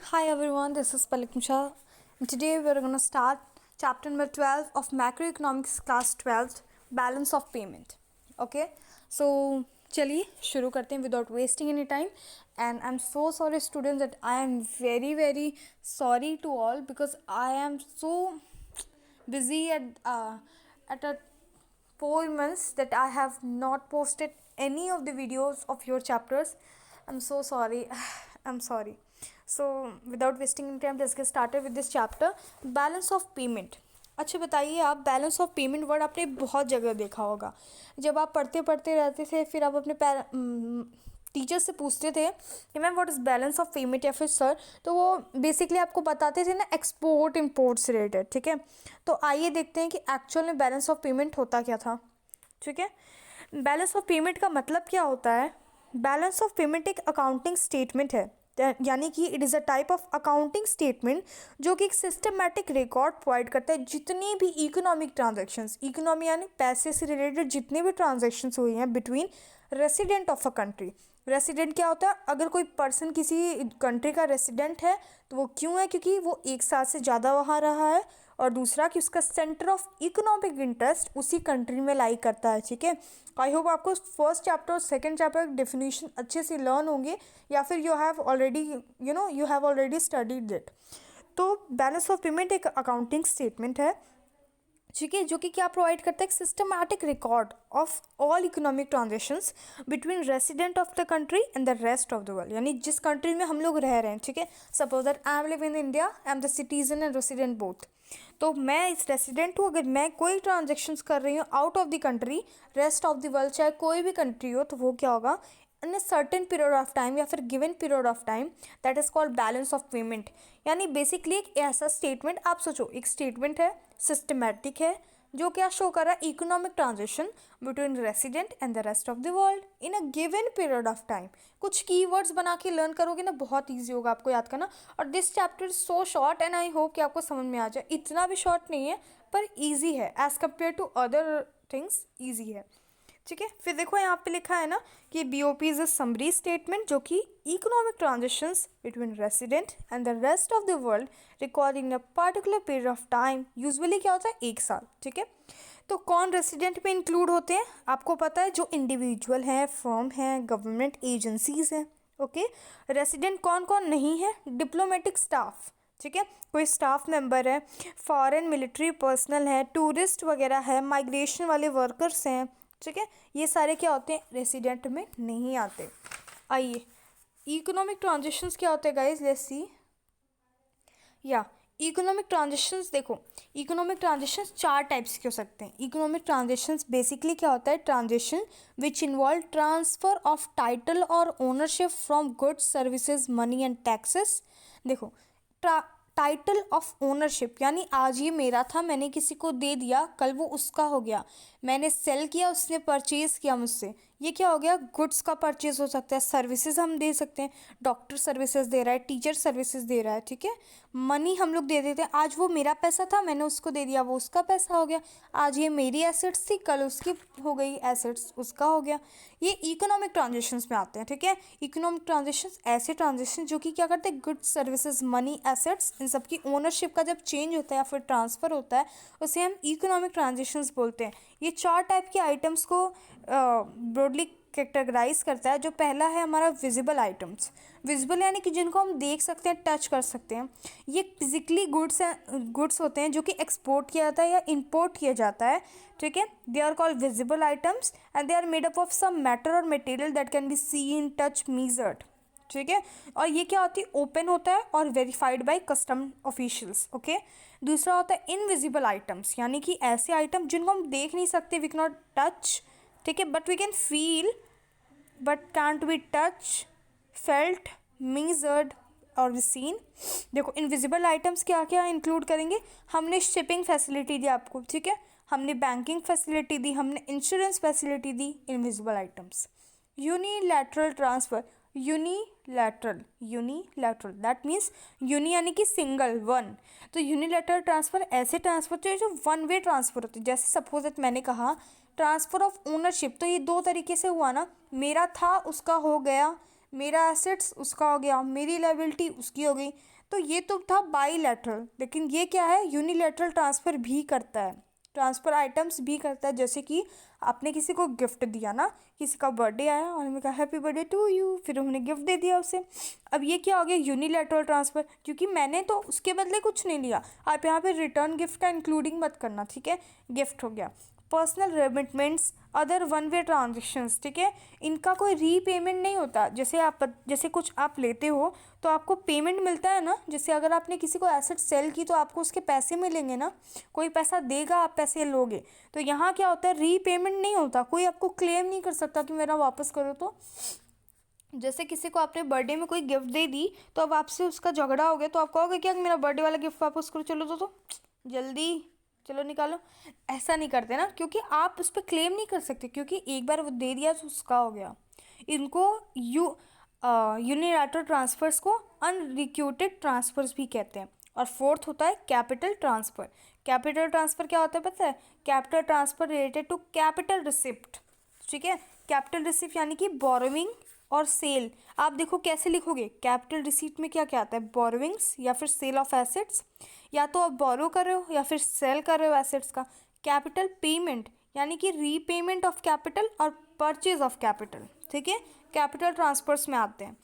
Hi everyone, this is Palik Shah. And today we are going to start chapter number 12 of macroeconomics class 12th, balance of payment. Okay, so चलिए शुरू करते हैं without wasting any time. And I'm so sorry students that I am very sorry to all because I am so busy at a 4 months that I have not posted any of the videos of your chapters. I'm so sorry. I'm sorry. So without wasting any time, let's get started with this chapter. Balance of payment. अच्छा बताइए, आप balance of payment word आपने बहुत जगह देखा होगा. जब आप पढ़ते पढ़ते रहते थे, फिर आप अपने टीचर से पूछते थे कि ma'am what is balance of payment, या फिर सर, तो वो बेसिकली आपको बताते थे ना एक्सपोर्ट इम्पोर्ट से रिलेटेड. ठीक है, तो आइए देखते हैं कि एक्चुअल में बैलेंस ऑफ पेमेंट होता क्या था. ठीक है, बैलेंस ऑफ पेमेंट का मतलब क्या होता है. बैलेंस ऑफ पेमेंट एक अकाउंटिंग स्टेटमेंट है, यानी कि it is a type of accounting statement जो कि एक सिस्टमैटिक रिकॉर्ड प्रोवाइड करता है जितनी भी इकोनॉमिक ट्रांजैक्शंस, इकोनॉमी यानी पैसे से रिलेटेड जितने भी ट्रांजैक्शंस हुई हैं between resident of a country. Resident क्या होता है, अगर कोई पर्सन किसी कंट्री का रेसिडेंट है तो वो क्यों है, क्योंकि वो 1 साल से ज़्यादा वहाँ रहा है, और दूसरा कि उसका सेंटर ऑफ इकोनॉमिक इंटरेस्ट उसी कंट्री में लाई करता है. ठीक है, आई होप आपको फर्स्ट चैप्टर और सेकंड चैप्टर डेफिनेशन अच्छे से लर्न होंगे, या फिर you have already studied it. तो बैलेंस ऑफ पेमेंट एक अकाउंटिंग स्टेटमेंट है, ठीक है, जो कि क्या प्रोवाइड करता है, एक systematic record of all economic transactions between resident of the country and the rest of the world. यानी जिस कंट्री में हम लोग रह रहे हैं, ठीक है, suppose that I am live in India, I am the citizen and resident both. तो मैं इस रेसिडेंट हूँ, अगर मैं कोई ट्रांजेक्शन्स कर रही हूँ out of the country, rest of the world चाहे कोई भी कंट्री हो, तो वो क्या होगा, in a certain period of time या फिर given period of time, that is called balance of payment. यानी बेसिकली एक ऐसा स्टेटमेंट, आप सोचो एक स्टेटमेंट है, सिस्टमैटिक है, जो क्या शो कर रहा है, economic transaction between resident and the rest of the world in a given period of time. कुछ कीवर्ड्स बना के लर्न करोगे ना, बहुत ईजी होगा आपको याद करना. और this chapter is so short and I hope कि आपको समझ में आ जाए. इतना भी शॉर्ट नहीं है पर ईजी है, as compare to other things easy है. ठीक है, फिर देखो यहाँ पे लिखा है ना कि BOP is a summary statement जो कि economic transactions between resident and the rest of the world recording a particular period of time. Usually क्या होता है, 1 साल. ठीक है, तो कौन रेसिडेंट में इंक्लूड होते हैं, आपको पता है, जो इंडिविजुअल हैं, फर्म हैं, गवर्नमेंट एजेंसीज हैं. ओके, रेसिडेंट कौन कौन नहीं है, डिप्लोमेटिक स्टाफ, ठीक है, कोई स्टाफ मेंबर है, फॉरेन मिलिट्री पर्सनल है, टूरिस्ट वगैरह है, माइग्रेशन वाले वर्कर्स हैं. ठीक है, ये सारे क्या होते हैं, रेसिडेंट में नहीं आते. आइए, इकोनॉमिक ट्रांजेक्शन्स क्या होते हैं गाइज, लेट्स सी. या इकोनॉमिक ट्रांजेक्शन्स, देखो इकोनॉमिक ट्रांजेक्शन्स 4 टाइप्स के हो सकते हैं. इकोनॉमिक ट्रांजेक्शन्स बेसिकली क्या होता है, transaction which involve transfer of title और ownership from goods services money and taxes. देखो, टाइटल ऑफ ओनरशिप यानी आज ये मेरा था, मैंने किसी को दे दिया, कल वो उसका हो गया, मैंने सेल किया, उसने परचेज़ किया मुझसे, ये क्या हो गया, गुड्स का परचेज़ हो सकता है. सर्विसेज हम दे सकते हैं, डॉक्टर सर्विसेज दे रहा है, टीचर सर्विसेज दे रहा है. ठीक है, मनी हम लोग दे देते हैं, आज वो मेरा पैसा था, मैंने उसको दे दिया, वो उसका पैसा हो गया. आज ये मेरी एसेट्स थी, कल उसकी हो गई एसेट्स, उसका हो गया. ये इकोनॉमिक ट्रांजेक्शन्स में आते हैं. ठीक है, इकोनॉमिक ट्रांजेक्शन्स ऐसे ट्रांजेक्शन जो कि क्या करते हैं, गुड्स सर्विसेज मनी एसेट्स, इन सब की ओनरशिप का जब चेंज होता है या फिर ट्रांसफ़र होता है, उसे हम इकोनॉमिक ट्रांजेक्शन्स बोलते हैं. ये 4 टाइप के आइटम्स को ब्रॉडली कैटेगराइज करता है. जो पहला है हमारा विजिबल आइटम्स. विजिबल यानी कि जिनको हम देख सकते हैं, टच कर सकते हैं. ये फिजिकली गुड्स होते हैं जो कि एक्सपोर्ट किया जाता है या इंपोर्ट किया जाता है. ठीक है, they are called visible items and they are made up of some matter और material that can be seen touch measured. ठीक है, और ये क्या होती है, ओपन होता है और verified bye custom officials. Okay, दूसरा होता है इनविजिबल आइटम्स, यानी कि ऐसे आइटम जिनको हम देख नहीं सकते, वी कैन नॉट टच. ठीक है, but we can feel but can't be touch, felt, measured और सीन. देखो, इनविजिबल आइटम्स क्या क्या इंक्लूड करेंगे, हमने शिपिंग फैसिलिटी दी आपको, ठीक है, हमने बैंकिंग फैसिलिटी दी, हमने इंश्योरेंस फैसिलिटी दी, invisible items. Unilateral transfer, unilateral that means uni यानी कि सिंगल, वन. तो यूनिलैटरल ट्रांसफ़र ऐसे ट्रांसफ़र होते हैं जो वन वे ट्रांसफ़र होते हैं. जैसे सपोज दैट मैंने कहा ट्रांसफ़र ऑफ ओनरशिप, तो ये 2 तरीके से हुआ ना, मेरा था उसका हो गया, मेरा एसेट्स उसका हो गया, मेरी लायबिलिटी उसकी हो गई। तो ये तो था बाईलैटरल, लेकिन ये क्या है, यूनिलैटरल ट्रांसफ़र भी करता है, ट्रांसफ़र आइटम्स भी करता है। जैसे कि आपने किसी को गिफ्ट दिया ना, किसी का बर्थडे आया और हमने कहा हैप्पी बर्थडे टू यू, फिर हमने गिफ्ट दे दिया उसे। अब ये क्या हो गया, यूनिलैटरल ट्रांसफ़र, क्योंकि मैंने तो उसके बदले कुछ नहीं लिया। आप यहाँ पे रिटर्न गिफ्ट का इंक्लूडिंग मत करना, ठीक है, गिफ्ट हो गया। Personal remittances, other one way transactions, ठीक है, इनका कोई रीपेमेंट नहीं होता। जैसे कुछ आप लेते हो तो आपको पेमेंट मिलता है ना, जैसे अगर आपने किसी को एसेट सेल की तो आपको उसके पैसे मिलेंगे ना, कोई पैसा देगा, आप पैसे लोगे। तो यहाँ क्या होता है, रीपेमेंट नहीं होता, कोई आपको क्लेम नहीं कर सकता कि मेरा वापस करो। तो जैसे किसी को आपने बर्थडे में कोई गिफ्ट दे दी, तो अब आपसे उसका झगड़ा हो गया, तो आप कहोगे क्या कि मेरा बर्थडे वाला गिफ्ट वापस करो, चलो तो जल्दी चलो निकालो। ऐसा नहीं करते ना, क्योंकि आप उस पर क्लेम नहीं कर सकते, क्योंकि एक बार वो दे दिया तो उसका हो गया। इनको यूनिलैटरल ट्रांसफर्स को अनरिक्यूटेड ट्रांसफर्स भी कहते हैं। और फोर्थ होता है कैपिटल ट्रांसफ़र। कैपिटल ट्रांसफ़र क्या होता है पता है, capital transfer related to capital receipt, ठीक है। कैपिटल रिसिप्ट यानी कि बोरोविंग और सेल। आप देखो कैसे लिखोगे, कैपिटल रिसीट में क्या क्या आता है, बोरोविंग्स या फिर सेल ऑफ एसेट्स, या तो आप बोरो कर रहे हो या फिर सेल कर रहे हो एसेट्स का। कैपिटल पेमेंट यानी कि रीपेमेंट ऑफ कैपिटल और परचेज ऑफ कैपिटल, ठीक है, कैपिटल ट्रांसफर्स में आते हैं।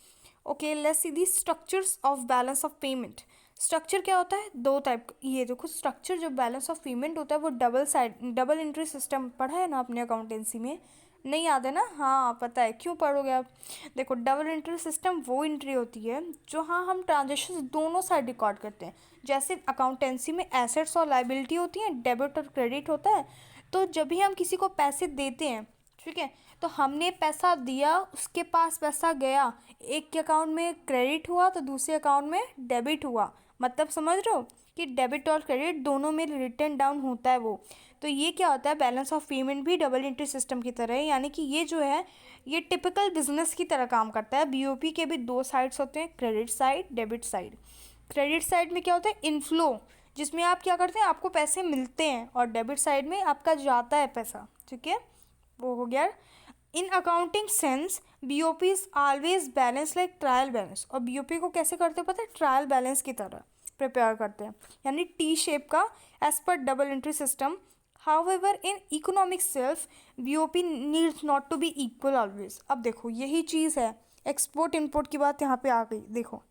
Okay, let's see the structures of balance of payment. Structure क्या होता है, दो टाइप, ये देखो स्ट्रक्चर जो बैलेंस ऑफ पेमेंट होता है वो डबल एंट्री सिस्टम पढ़ा है ना अपने अकाउंटेंसी में, नहीं याद है ना, हाँ पता है, क्यों पढ़ोगे आप। देखो डबल एंट्री सिस्टम वो एंट्री होती है जो, हाँ, हम ट्रांजेक्शन दोनों साइड रिकॉर्ड करते हैं। जैसे अकाउंटेंसी में एसेट्स और लाइबिलिटी होती हैं, डेबिट और क्रेडिट होता है। तो जब भी हम किसी को पैसे देते हैं, ठीक है, तो हमने पैसा दिया, उसके पास पैसा गया, एक के अकाउंट में क्रेडिट हुआ तो दूसरे अकाउंट में डेबिट हुआ, मतलब समझ रहे हो कि डेबिट और क्रेडिट दोनों में रिटर्न डाउन होता है वो। तो ये क्या होता है, बैलेंस ऑफ पेमेंट भी डबल एंट्री सिस्टम की तरह है, यानी कि ये जो है ये टिपिकल बिजनेस की तरह काम करता है। बीओपी के भी दो साइड्स होते हैं, credit side, debit side. Credit side में क्या होता है, इनफ्लो, जिसमें आप क्या करते हैं, आपको पैसे मिलते हैं, और डेबिट साइड में आपका जाता है पैसा, ठीक है, वो हो गया। In accounting sense BOP is always balance like trial balance. और बीओपी को कैसे करते हैं पता है, ट्रायल बैलेंस की तरह प्रिपेयर करते हैं, यानी टी शेप का, as per double entry system. However in economic self BOP needs not to be equal always. अब देखो यही चीज़ है, एक्सपोर्ट इम्पोर्ट की बात यहाँ पे आ गई। देखो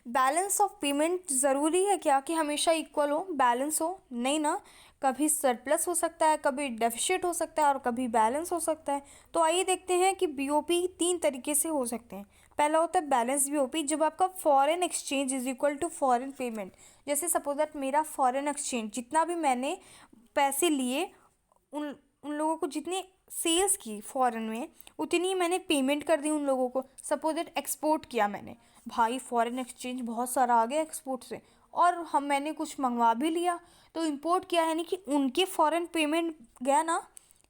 बैलेंस ऑफ पेमेंट ज़रूरी है क्या कि हमेशा इक्वल हो, बैलेंस हो, नहीं ना, कभी सरप्लस हो सकता है, कभी डेफिसिट हो सकता है और कभी बैलेंस हो सकता है। तो आइए देखते हैं कि बीओपी तीन तरीके से हो सकते हैं। पहला होता है बैलेंस बीओपी, जब आपका foreign exchange is equal to foreign payment. जैसे सपोज दैट मेरा फॉरेन एक्सचेंज, जितना भी मैंने पैसे लिए, उन उन लोगों को जितनी सेल्स की फॉरेन में, उतनी ही मैंने पेमेंट कर दी उन लोगों को। सपोज दैट एक्सपोर्ट किया मैंने, भाई फॉरेन एक्सचेंज बहुत सारा आ गया एक्सपोर्ट से, और मैंने कुछ मंगवा भी लिया, तो इंपोर्ट किया, यानी कि उनके फॉरेन पेमेंट गया ना,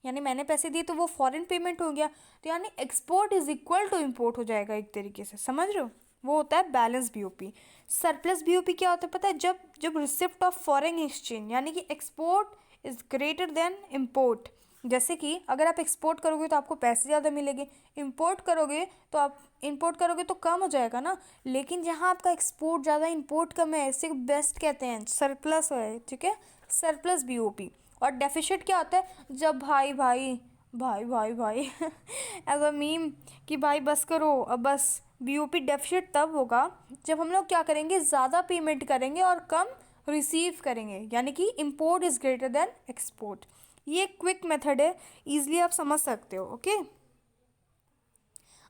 यानी मैंने पैसे दिए तो वो फॉरेन पेमेंट हो गया। तो यानी export is equal to import हो जाएगा एक तरीके से, समझ रहे हो, वो होता है बैलेंस बीओपी। सरप्लस बीओपी क्या होता है पता है, जब रिसिप्ट ऑफ फॉरेन एक्सचेंज, यानी कि export is greater than import. जैसे कि अगर आप एक्सपोर्ट करोगे तो आपको पैसे ज़्यादा मिलेंगे, इंपोर्ट करोगे तो कम हो जाएगा ना। लेकिन जहाँ आपका एक्सपोर्ट ज़्यादा इंपोर्ट कम है, इसे बेस्ट कहते हैं, सरप्लस है, ठीक है, सरप्लस बीओपी। और डेफिसिट क्या होता है, जब भाई भाई भाई भाई भाई एज अ मीम कि भाई बस करो अब बस। बीओपी डेफिसिट तब होगा जब हम लोग क्या करेंगे, ज़्यादा पेमेंट करेंगे और कम रिसीव करेंगे, यानी कि import is greater than export. ये क्विक मेथड है, इजीली आप समझ सकते हो। ओके,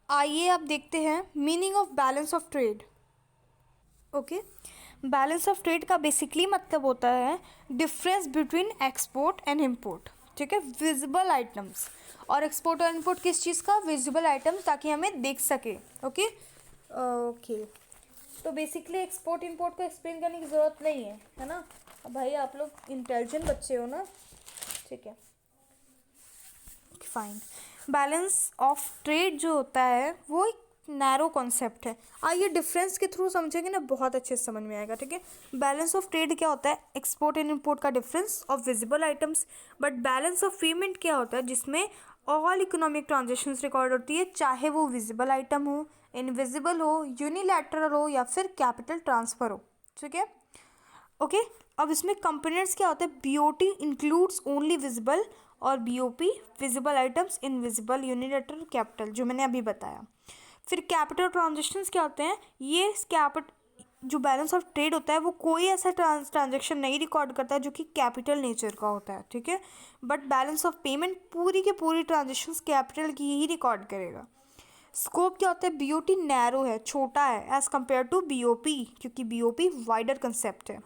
आइए आप देखते हैं meaning of balance of trade. Okay, balance of trade का बेसिकली मतलब होता है difference between export and import, ठीक है, विजिबल आइटम्स। और एक्सपोर्ट और इम्पोर्ट किस चीज़ का, विजिबल आइटम्स, ताकि हमें देख सके। ओके ओके, तो बेसिकली एक्सपोर्ट इम्पोर्ट को एक्सप्लेन करने की ज़रूरत नहीं है ना। अब भाई आप लोग इंटेलिजेंट बच्चे हो ना, ठीक है, फाइन। बैलेंस ऑफ ट्रेड जो होता है वो एक नैरो कॉन्सेप्ट है। आइए डिफरेंस के थ्रू समझेंगे ना, बहुत अच्छे से समझ में आएगा, ठीक है। बैलेंस ऑफ ट्रेड क्या होता है, एक्सपोर्ट एंड इंपोर्ट का difference of visible items. But balance of payment क्या होता है, जिसमें ऑल इकोनॉमिक ट्रांजेक्शन्स रिकॉर्ड होती है, चाहे वो विजिबल आइटम हो, इनविजिबल हो, यूनिलैटरल हो या फिर कैपिटल ट्रांसफ़र हो, ठीक है। ओके, अब इसमें कंपोनेंट्स क्या होते हैं, बीओटी इंक्लूड्स ओनली विजिबल और BOP visible items, invisible, unilateral, capital, जो मैंने अभी बताया। फिर कैपिटल ट्रांजेक्शन्स क्या होते हैं, ये जो बैलेंस ऑफ ट्रेड होता है वो कोई ऐसा ट्रांजेक्शन नहीं रिकॉर्ड करता है जो कि कैपिटल नेचर का होता है, ठीक है। बट बैलेंस ऑफ पेमेंट पूरी के पूरी ट्रांजेक्शन्स कैपिटल की ही रिकॉर्ड करेगा। स्कोप क्या होता है, बीओटी नैरो है, छोटा है एज कम्पेयर टू बीओपी, क्योंकि बीओपी वाइडर कंसेप्ट है।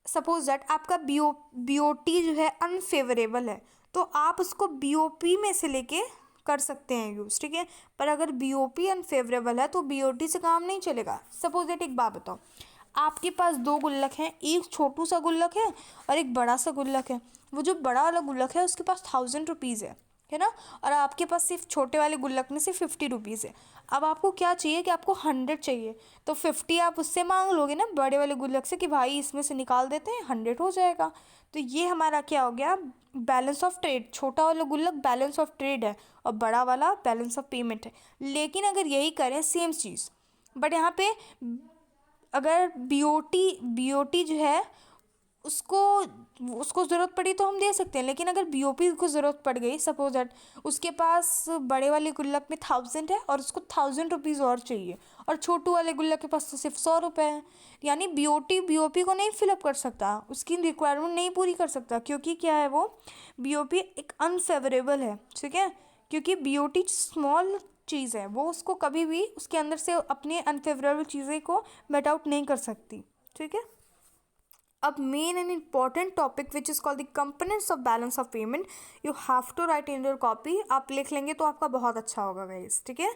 सपोज दैट आपका बीओटी जो है अनफेवरेबल है, तो आप उसको बीओपी में से लेके कर सकते हैं यूज़, ठीक है। पर अगर बीओपी अनफेवरेबल है तो बीओटी से काम नहीं चलेगा। सपोज दैट एक बात बताओ, आपके पास दो गुल्लक हैं, एक छोटू सा गुल्लक है और एक बड़ा सा गुल्लक है। वो जो बड़ा वाला गुल्लक है उसके पास 1000 रुपीज़ है ना, और आपके पास सिर्फ छोटे वाले गुल्लक में से 50 रुपीज़ है। अब आपको क्या चाहिए कि आपको 100 चाहिए, तो 50 आप उससे मांग लोगे ना बड़े वाले गुल्लक से कि भाई इसमें से निकाल देते हैं, 100 हो जाएगा। तो ये हमारा क्या हो गया, बैलेंस ऑफ ट्रेड। छोटा वाला गुल्लक बैलेंस ऑफ ट्रेड है और बड़ा वाला बैलेंस ऑफ पेमेंट है। लेकिन अगर यही करें सेम चीज़, बट यहाँ पे अगर बीओटी जो है उसको उसको ज़रूरत पड़ी तो हम दे सकते हैं, लेकिन अगर बीओपी को ज़रूरत पड़ गई, सपोज दैट उसके पास बड़े वाले गुल्लक में 1000 है और उसको 1000 रुपीज़ और चाहिए, और छोटू वाले गुल्लक के पास तो सिर्फ 100 रुपये है, यानी बीओपी को नहीं फिलअप कर सकता, उसकी रिक्वायरमेंट नहीं पूरी कर सकता, क्योंकि क्या है वो बीओपी एक अनफेवरेबल है, ठीक है। क्योंकि बीओटी स्मॉल चीज़ है, वो उसको कभी भी उसके अंदर से अपने अनफेवरेबल चीज़ें को मेट आउट नहीं कर सकती, ठीक है। अब main and important topic which is called the components of balance of payment, you have to write in your copy. आप लिख लेंगे तो आपका बहुत अच्छा होगा गाइस, ठीक है।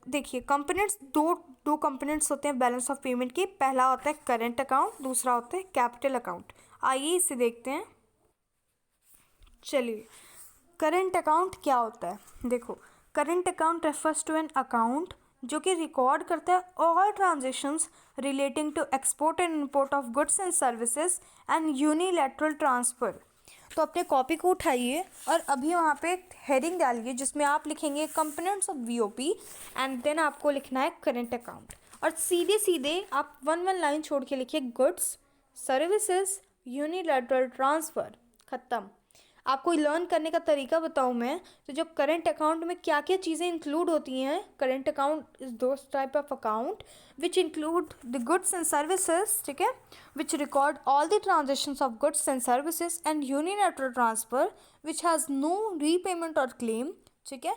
देखिए कंपोनेंट्स, दो कंपोनेंट्स होते हैं बैलेंस ऑफ पेमेंट के। पहला होता है करेंट अकाउंट, दूसरा होता है कैपिटल अकाउंट। आइए इसे देखते हैं। चलिए, करेंट अकाउंट क्या होता है, देखो current account refers to an account जो कि रिकॉर्ड करता है all transactions relating to export and import of goods and services and unilateral transfer. तो अपने कॉपी को उठाइए और अभी वहाँ पे एक हेडिंग डालिए जिसमें आप लिखेंगे components of BOP and then आपको लिखना है करेंट अकाउंट, और सीधे सीधे आप वन लाइन छोड़ के लिखिए गुड्स सर्विसेज यूनिलैटरल ट्रांसफ़र, ख़त्म। आपको लर्न करने का तरीका बताऊं मैं, तो जब करंट अकाउंट में क्या क्या चीज़ें इंक्लूड होती हैं, current account is those type of account which include the goods and services, ठीक है, which record all the transactions of goods and services and unilateral transfer which has no repayment और claim, ठीक है।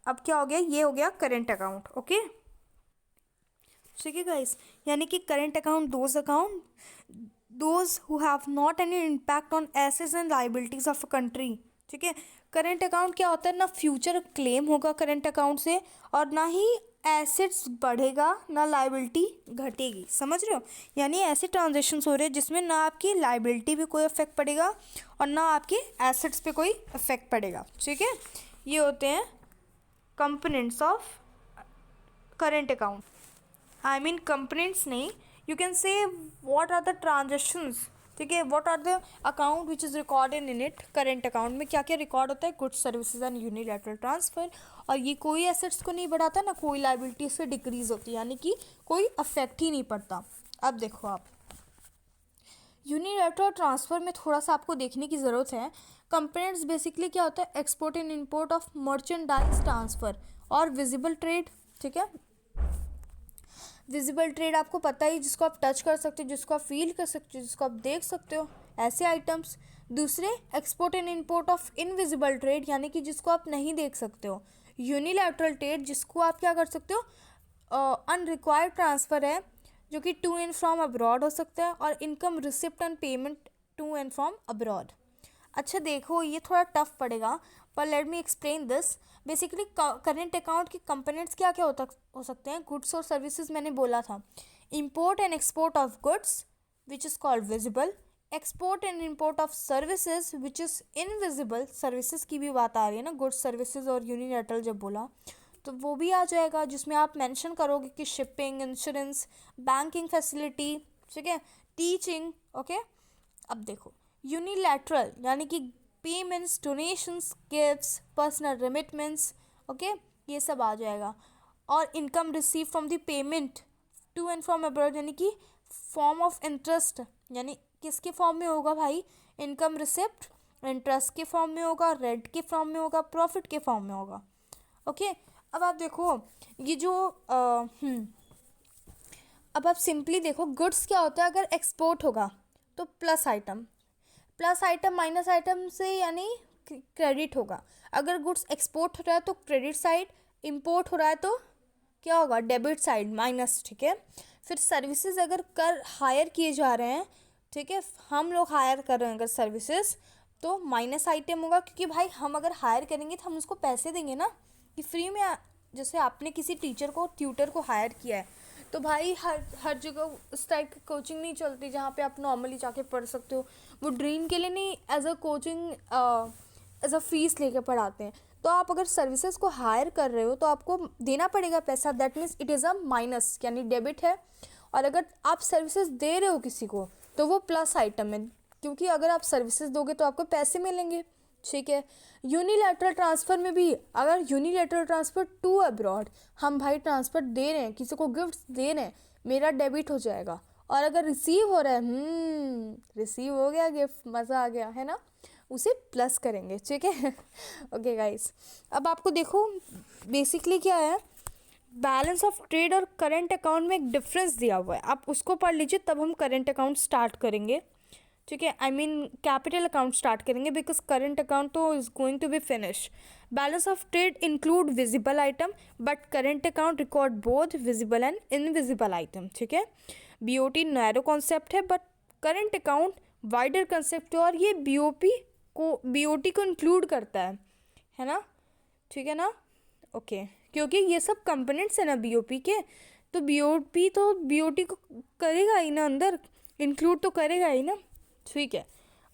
अब क्या हो गया, ये हो गया करंट अकाउंट, ओके, ठीक है गाइस। यानी कि current account those who have not any impact on assets and liabilities of a country, ठीक है। करंट अकाउंट क्या होता है, ना फ्यूचर क्लेम होगा करंट अकाउंट से, और ना ही एसेट्स बढ़ेगा ना लाइबिलिटी घटेगी, समझ रहे हो। यानी ऐसे ट्रांजेक्शन्स हो रहे हैं जिसमें ना आपकी लाइबिलिटी पे कोई इफेक्ट पड़ेगा और ना आपके एसेट्स पे कोई इफेक्ट पड़ेगा, ठीक है। ये होते हैं components of current account. I mean components नहीं, you can say what are the transactions, ठीक है, what are the account which is recorded in it. Current account में क्या क्या रिकॉर्ड होता है, goods services and unilateral transfer, और ये कोई एसेट्स को नहीं बढ़ाता ना कोई लाइबिलिटी से डिक्रीज होती है, यानी कि कोई अफेक्ट ही नहीं पड़ता। अब देखो आप यूनिलैटरल ट्रांसफ़र में थोड़ा सा आपको देखने की ज़रूरत है। कंपोनेंट्स बेसिकली क्या होता है, export and import of merchandise transfer और विजिबल ट्रेड, ठीक है। विजिबल ट्रेड आपको पता ही, जिसको आप टच कर सकते हो, जिसको आप फील कर सकते हो, जिसको आप देख सकते हो, ऐसे आइटम्स। दूसरे export and import of invisible trade, यानी कि जिसको आप नहीं देख सकते हो। यूनिलैटरल ट्रेड, जिसको आप क्या कर सकते हो, अनरिक्वायर्ड ट्रांसफ़र है जो कि टू एंड फ्रॉम अब्रॉड हो सकता है, और income receipt and payment to and from abroad. अच्छा देखो, ये थोड़ा टफ पड़ेगा पर let me explain this. Basically current account के कंपोनेंट्स क्या क्या हो सकते हैं, गुड्स और सर्विसेज मैंने बोला था। Import and export of goods which is called visible, export and import of services which is invisible. Services की भी बात आ रही है ना, गुड्स सर्विसेज और यूनिलैटरल जब बोला तो वो भी आ जाएगा, जिसमें आप मेंशन करोगे कि शिपिंग, इंश्योरेंस, बैंकिंग फैसिलिटी, ठीक है, टीचिंग, ओके। अब देखो यूनिलैटरल यानी कि payments, donations, gifts, personal remittances, okay, ये सब आ जाएगा। और income receive from the payment to and from abroad, यानी कि फॉर्म ऑफ इंटरेस्ट, यानी किसके फॉर्म में होगा भाई, इनकम रिसिप्ट इंटरेस्ट के फॉर्म में होगा, रेंट के फॉर्म में होगा, प्रॉफिट के फॉर्म में होगा। ओके, अब आप देखो ये जो अब आप सिंपली देखो गुड्स क्या होता है, अगर एक्सपोर्ट होगा तो plus item, plus item minus item से यानी क्रेडिट होगा। अगर गुड्स एक्सपोर्ट हो रहा है तो क्रेडिट साइड, इंपोर्ट हो रहा है तो क्या होगा, डेबिट साइड माइनस, ठीक है। फिर सर्विसेज अगर कर हायर किए जा रहे हैं, ठीक है, हम लोग हायर कर रहे हैं अगर सर्विसेज, तो माइनस आइटम होगा, क्योंकि भाई हम अगर हायर करेंगे तो हम उसको पैसे देंगे ना, कि फ्री में जैसे आपने किसी टीचर को, ट्यूटर को हायर किया है, तो भाई हर जगह उस टाइप की कोचिंग नहीं चलती जहाँ पे आप नॉर्मली जाके पढ़ सकते हो। वो ड्रीम के लिए नहीं, as a coaching, as a fees लेके पढ़ाते हैं। तो आप अगर सर्विसेज को हायर कर रहे हो तो आपको देना पड़ेगा पैसा, that means it is a minus, यानी डेबिट है। और अगर आप सर्विसेज दे रहे हो किसी को तो वो प्लस आइटम है, क्योंकि अगर आप सर्विसेज दोगे तो आपको पैसे मिलेंगे, ठीक है। यूनिलैटरल ट्रांसफ़र में भी, अगर यूनिलैटरल ट्रांसफ़र टू अब्रॉड, हम भाई ट्रांसफ़र दे रहे हैं, किसी को गिफ्ट दे रहे हैं, मेरा डेबिट हो जाएगा। और अगर रिसीव हो रहा है, रिसीव हो गया गिफ्ट, मज़ा आ गया है ना, उसे प्लस करेंगे, ठीक है। ओके गाइस, अब आपको देखो बेसिकली क्या है, बैलेंस ऑफ ट्रेड और करंट अकाउंट में एक डिफरेंस दिया हुआ है, आप उसको पढ़ लीजिए, तब हम करंट अकाउंट स्टार्ट करेंगे, ठीक है। I mean capital account start करेंगे, बिकॉज करंट अकाउंट तो is going to be finish. Balance of trade include visible item, but current account record both visible and invisible item, ठीक है। BOT narrow concept है, but current account wider concept है, और ये BOT को include करता है ना, ठीक है ना। ओके, क्योंकि ये सब कंपोनेंट्स है ना बीओपी के, तो बीओटी को करेगा ही ना, अंदर इंक्लूड तो करेगा ही ना, ठीक है।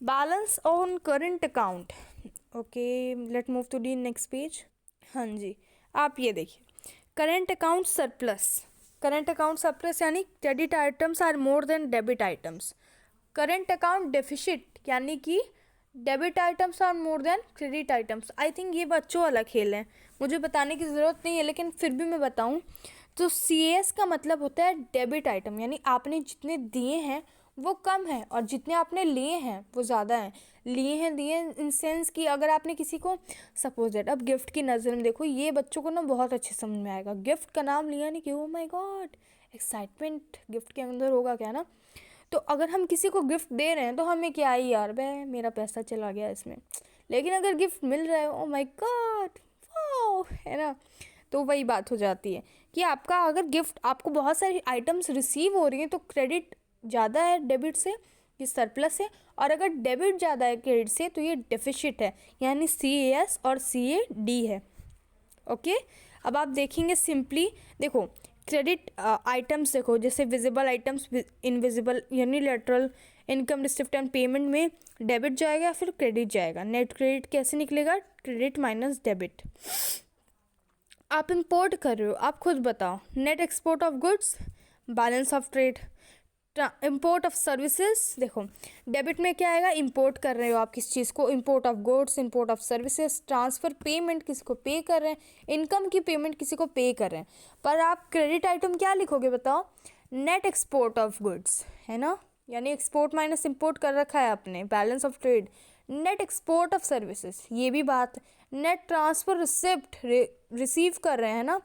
Balance on current account, okay, let move to the next page. हाँ जी, आप ये देखिए, current account surplus, current account surplus यानी credit items are more than debit items. Current account deficit यानी कि debit items are more than credit items. I think ये बच्चों वाला खेल है, मुझे बताने की ज़रूरत नहीं है, लेकिन फिर भी मैं बताऊँ तो CAS का मतलब होता है डेबिट आइटम, यानी आपने जितने दिए हैं वो कम है और जितने आपने लिए हैं वो ज़्यादा हैं। दिए इन सेंस कि अगर आपने किसी को सपोज दैट, अब गिफ्ट की नज़र में देखो, ये बच्चों को ना बहुत अच्छे समझ में आएगा। गिफ्ट का नाम लिया नहीं कि oh my God excitement gift के अंदर होगा क्या ना, तो अगर हम किसी को गिफ्ट दे रहे हैं तो हमें क्या है यार, बे मेरा पैसा चला गया इसमें, लेकिन अगर गिफ्ट मिल रहा है, ओ माय गॉड वाओ, है ना, तो वही बात हो जाती है कि आपका अगर गिफ्ट, आपको बहुत सारी आइटम्स रिसीव हो रही हैं तो क्रेडिट ज़्यादा है डेबिट से, ये सरप्लस है, और अगर डेबिट ज़्यादा है क्रेडिट से तो ये डेफिसिट है, यानी CAS और CAD है। ओके, अब आप देखेंगे सिंपली, देखो क्रेडिट आइटम्स देखो, जैसे visible items, invisible, unilateral, income receipt and payment में डेबिट जाएगा फिर क्रेडिट जाएगा। नेट क्रेडिट कैसे निकलेगा, क्रेडिट माइनस डेबिट। आप इंपोर्ट कर रहे हो, आप खुद बताओ, net export of goods, balance of trade. Import of services, देखो डेबिट में क्या आएगा, इंपोर्ट कर रहे हो आप किस चीज़ को, import of goods, import of services. Transfer, payment किसी को पे कर रहे हैं, इनकम की पेमेंट किसी को पे कर रहे हैं। पर आप क्रेडिट आइटम क्या लिखोगे बताओ, नेट एक्सपोर्ट ऑफ गुड्स, है ना, यानी एक्सपोर्ट माइनस इंपोर्ट कर रखा है आपने। Balance of trade, net export of services, ये भी बात। नेट ट्रांसफ़र रिसिप्ट, रिसीव कर रहे हैं ना,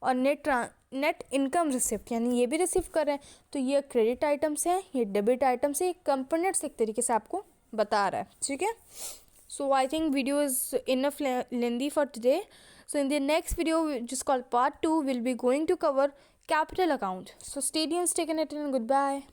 और नेट इनकम रिसिप्ट यानी ये भी रिसीव कर रहे हैं, तो ये क्रेडिट आइटम्स हैं, ये डेबिट आइटम्स है, ये कंपोनेंट्स एक तरीके से आपको बता रहा है, ठीक है। So I think video is enough lengthy for today. So in the next video, which is called part 2, we'll be going to cover capital account. So stay tuned, stay connected, and goodbye.